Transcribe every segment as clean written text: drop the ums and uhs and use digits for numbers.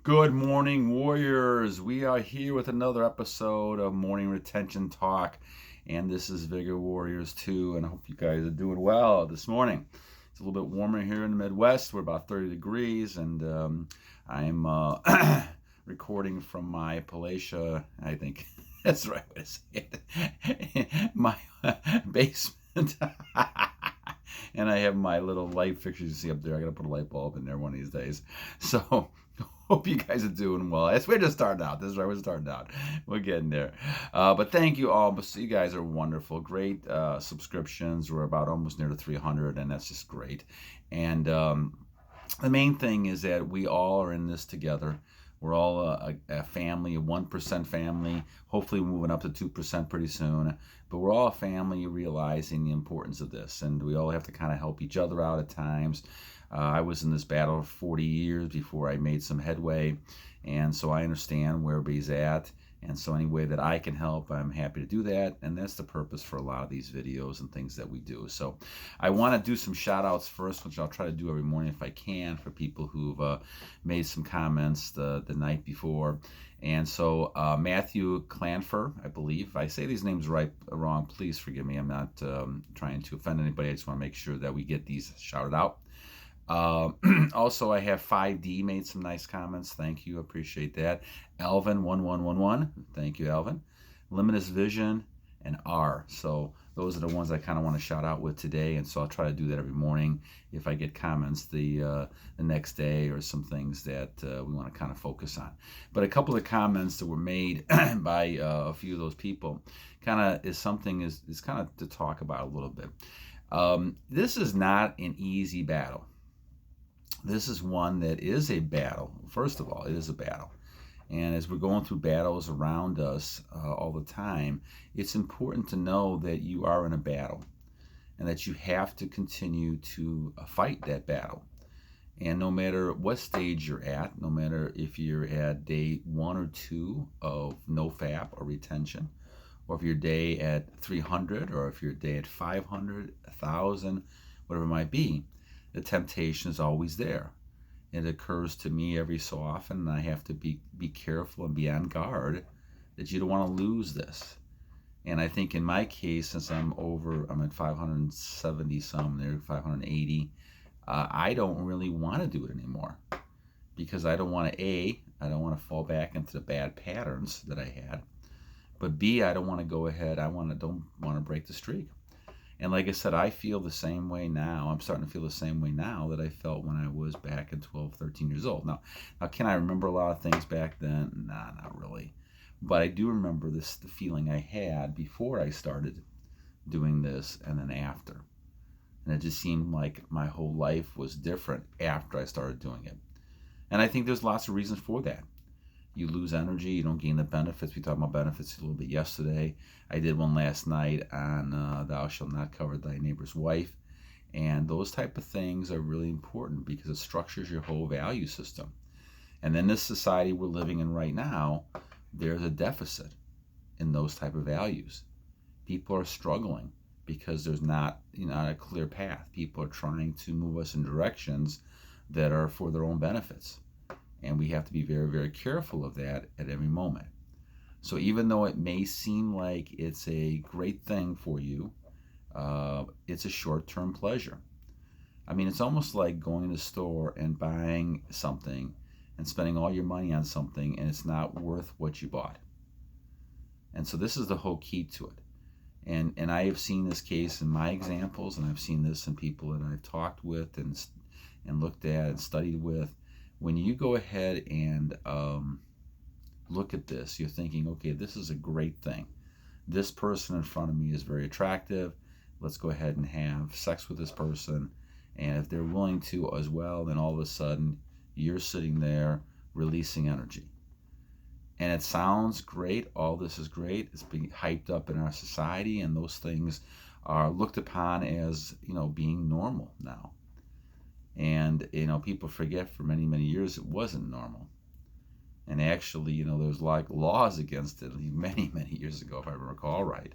Good morning, warriors. We are here with another episode of Morning Retention Talk, and this is Vigor Warriors 2, and I hope you guys are doing well this morning. It's a little bit warmer here in the Midwest. We're about 30 degrees, and I'm recording from my Palatial, I think that's the right way to say it, my basement. And I have my little light fixtures you see up there. I got to put a light bulb in there one of these days. So hope you guys are doing well. We're just starting out. This is right. We're starting out. We're getting there. But thank you all. You guys are wonderful. Great subscriptions. We're about almost near to 300, and that's just great. And the main thing is that we all are in this together. We're all a family, a 1% family. Hopefully we're moving up to 2% pretty soon. But we're all a family realizing the importance of this. And we all have to kind of help each other out at times. I was in this battle for 40 years before I made some headway. And so I understand where everybody's at. And so any way that I can help, I'm happy to do that. And that's the purpose for a lot of these videos and things that we do. So I want to do some shout outs first, which I'll try to do every morning if I can, for people who've made some comments the night before. And so Matthew Clanfer, I believe. If I say these names right or wrong, please forgive me. I'm not trying to offend anybody. I just want to make sure that we get these shouted out. Also, I have 5D made some nice comments. Thank you. Appreciate that. Alvin1111. Thank you, Alvin. Limitless Vision and R. So those are the ones I kind of want to shout out with today. And so I'll try to do that every morning if I get comments the next day or some things that we want to kind of focus on. But a couple of comments that were made by a few of those people kind of is something is kind of to talk about a little bit. This is not an easy battle. This is one that is a battle. First of all, it is a battle. And as we're going through battles around us all the time, it's important to know that you are in a battle and that you have to continue to fight that battle. And no matter what stage you're at, no matter if you're at day 1 or 2 of NoFap or retention, or if you're day at 300, or if you're day at 500, 1,000, whatever it might be, the temptation is always there. It occurs to me every so often, and I have to be careful and be on guard that you don't want to lose this. And I think in my case, since I'm at 570 some there, 580, I don't really want to do it anymore because I don't want to don't want to fall back into the bad patterns that I had, but B, I don't want to go ahead. don't want to break the streak. And like I said, I feel the same way now. I'm starting to feel the same way now that I felt when I was back at 12, 13 years old. Now, can I remember a lot of things back then? Nah, not really. But I do remember the feeling I had before I started doing this and then after. And it just seemed like my whole life was different after I started doing it. And I think there's lots of reasons for that. You lose energy, you don't gain the benefits. We talked about benefits a little bit yesterday. I did one last night on thou shalt not covet thy neighbor's wife. And those type of things are really important because it structures your whole value system. And in this society we're living in right now, there's a deficit in those type of values. People are struggling because there's not a clear path. People are trying to move us in directions that are for their own benefits. And we have to be very, very careful of that at every moment. So even though it may seem like it's a great thing for you, it's a short-term pleasure. I mean, it's almost like going to the store and buying something and spending all your money on something and it's not worth what you bought. And so this is the whole key to it. And I have seen this case in my examples, and I've seen this in people that I've talked with and looked at and studied with. When you go ahead and look at this, you're thinking, okay, this is a great thing. This person in front of me is very attractive. Let's go ahead and have sex with this person. And if they're willing to as well, then all of a sudden you're sitting there releasing energy. And it sounds great. All this is great. It's being hyped up in our society, and those things are looked upon as, being normal now. And, people forget for many, many years it wasn't normal. And actually, there's like laws against it many, many years ago, if I recall right.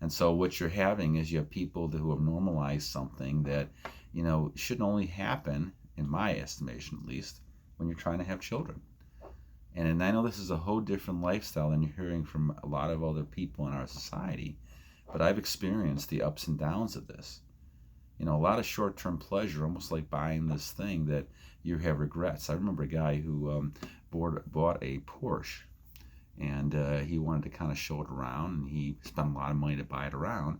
And so what you're having is you have people who have normalized something that, shouldn't only happen, in my estimation at least, when you're trying to have children. And I know this is a whole different lifestyle than you're hearing from a lot of other people in our society, but I've experienced the ups and downs of this. A lot of short-term pleasure, almost like buying this thing that you have regrets. I remember a guy who bought a Porsche, and he wanted to kind of show it around, and he spent a lot of money to buy it around,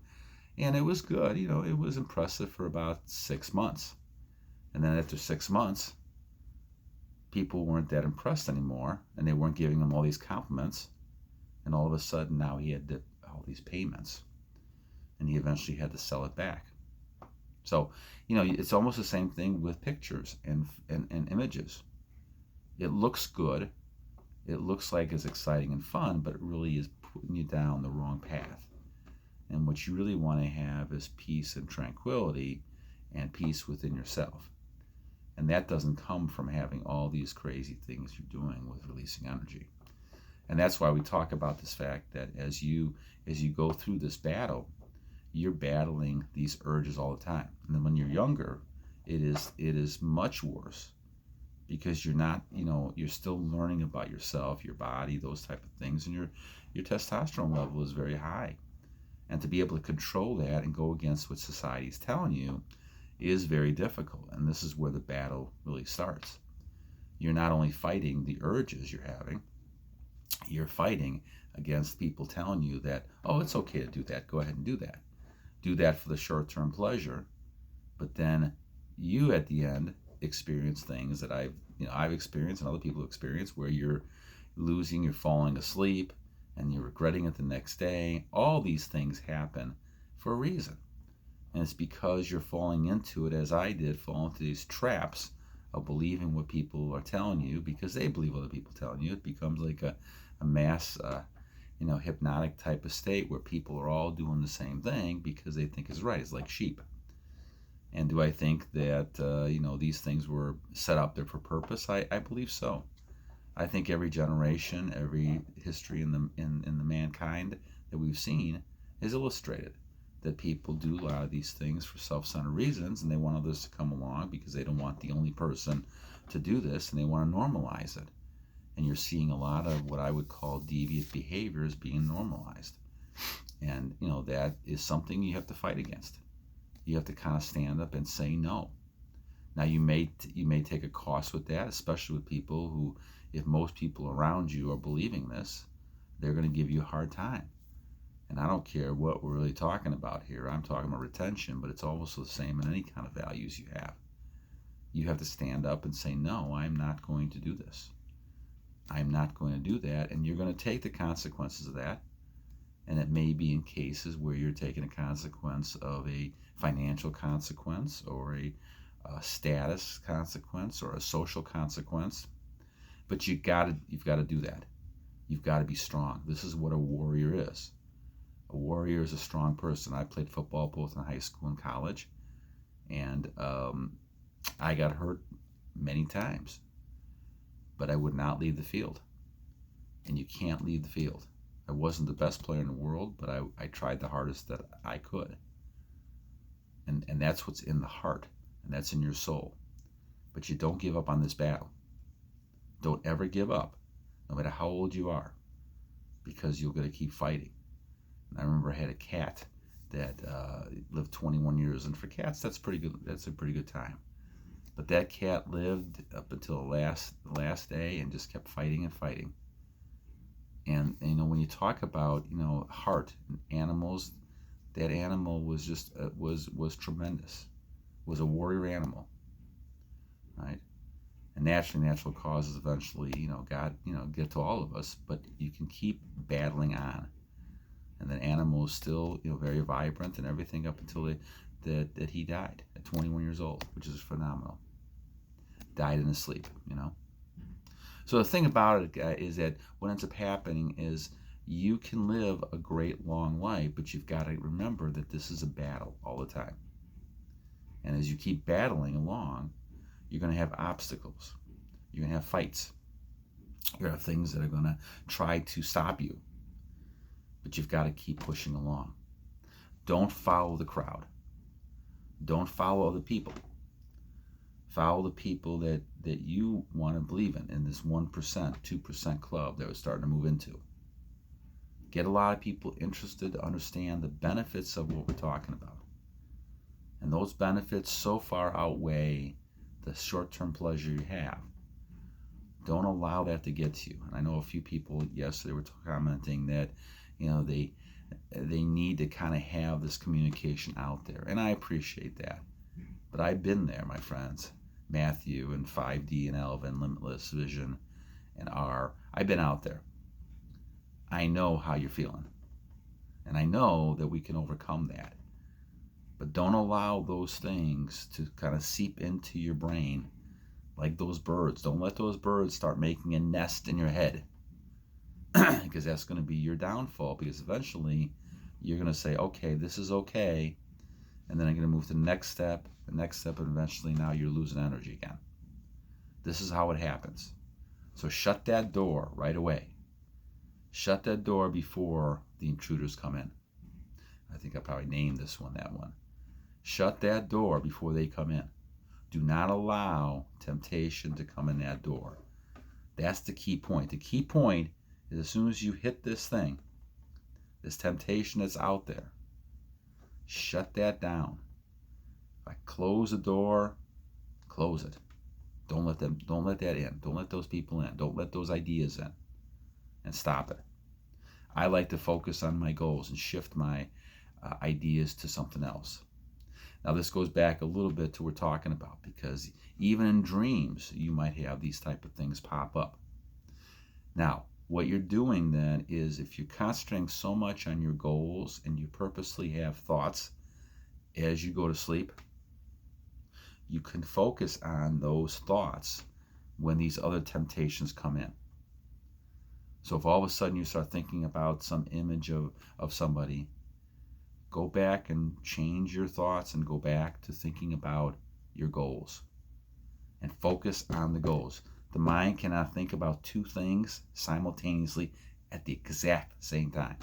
and it was good. It was impressive for about 6 months. And then after 6 months, people weren't that impressed anymore, and they weren't giving him all these compliments, and all of a sudden now he had all these payments, and he eventually had to sell it back. So, it's almost the same thing with pictures and images. It looks good. It looks like it's exciting and fun, but it really is putting you down the wrong path. And what you really want to have is peace and tranquility and peace within yourself. And that doesn't come from having all these crazy things you're doing with releasing energy. And that's why we talk about this fact that as you go through this battle, you're battling these urges all the time. And then when you're younger, it is much worse, because you're not, you're still learning about yourself, your body, those type of things, and your testosterone level is very high. And to be able to control that and go against what society is telling you is very difficult. And this is where the battle really starts. You're not only fighting the urges you're having, you're fighting against people telling you that, oh, it's okay to do that, go ahead and do that. Do that for the short-term pleasure, but then you at the end experience things that I've experienced and other people experience, where you're falling asleep, and you're regretting it the next day. All these things happen for a reason, and it's because you're falling into it, as I did, fall into these traps of believing what people are telling you because they believe other people telling you. It becomes like a mass hypnotic type of state where people are all doing the same thing because they think is right. It's like sheep. And do I think that these things were set up there for purpose? I believe so. I think every generation, every history in the mankind that we've seen is illustrated that people do a lot of these things for self-centered reasons, and they want others to come along because they don't want the only person to do this, and they want to normalize it. And you're seeing a lot of what I would call deviant behaviors being normalized. And, that is something you have to fight against. You have to kind of stand up and say no. Now, you may take a cost with that, especially with people who, if most people around you are believing this, they're going to give you a hard time. And I don't care what we're really talking about here. I'm talking about retention, but it's also the same in any kind of values you have. You have to stand up and say, no, I'm not going to do this. I'm not going to do that, and you're going to take the consequences of that. And it may be in cases where you're taking a consequence of a financial consequence, or a status consequence, or a social consequence. But you've got to do that. You've got to be strong. This is what a warrior is. A warrior is a strong person. I played football both in high school and college, and I got hurt many times. But I would not leave the field. And you can't leave the field. I wasn't the best player in the world, but I tried the hardest that I could. And that's what's in the heart, and that's in your soul. But you don't give up on this battle. Don't ever give up, no matter how old you are, because you're going to keep fighting. And I remember I had a cat that lived 21 years, and for cats, that's pretty good. That's a pretty good time. But that cat lived up until the last day and just kept fighting and fighting. And when you talk about heart and animals, that animal was just was tremendous. Was a warrior animal, right? And natural causes eventually, God, get to all of us. But you can keep battling on, and that animal is still, very vibrant and everything up until that he died at 21 years old, which is phenomenal. Died in his sleep, So the thing about it is that what ends up happening is you can live a great long life, but you've got to remember that this is a battle all the time. And as you keep battling along, you're going to have obstacles. You're going to have fights. You're going to have things that are going to try to stop you. But you've got to keep pushing along. Don't follow the crowd. Don't follow other people. Follow the people that you want to believe in this 1%, 2% club that we're starting to move into. Get a lot of people interested to understand the benefits of what we're talking about. And those benefits so far outweigh the short-term pleasure you have. Don't allow that to get to you. And I know a few people yesterday were commenting that, they need to kind of have this communication out there. And I appreciate that. But I've been there, my friends. Matthew and 5D and Elvin, Limitless Vision and R. I've been out there. I know how you're feeling. And I know that we can overcome that. But don't allow those things to kind of seep into your brain like those birds. Don't let those birds start making a nest in your head. Because that's going to be your downfall. Because eventually you're going to say, okay, this is okay. And then I'm going to move to the next step, and eventually now you're losing energy again. This is how it happens. So shut that door right away. Shut that door before the intruders come in. I think I probably named this one that one. Shut that door before they come in. Do not allow temptation to come in that door. That's the key point. The key point is as soon as you hit this thing, this temptation that's out there, shut that down. Like close the door, close it. Don't let that in. Don't let those people in. Don't let those ideas in. And stop it. I like to focus on my goals and shift my ideas to something else. Now this goes back a little bit to what we're talking about, because even in dreams you might have these type of things pop up. Now what you're doing then is, if you're concentrating so much on your goals and you purposely have thoughts as you go to sleep, you can focus on those thoughts when these other temptations come in. So if all of a sudden you start thinking about some image of somebody, go back and change your thoughts and go back to thinking about your goals and focus on the goals. The mind cannot think about two things simultaneously at the exact same time.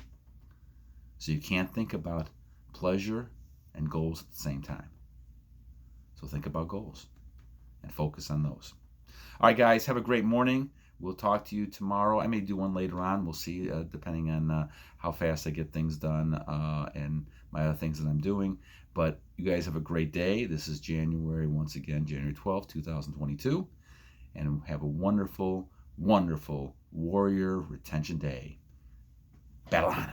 So you can't think about pleasure and goals at the same time. So think about goals and focus on those. All right, guys, have a great morning. We'll talk to you tomorrow. I may do one later on. We'll see, depending on how fast I get things done and my other things that I'm doing. But you guys have a great day. This is January 12th, 2022. And have a wonderful, wonderful Warrior Retention Day. Battle on!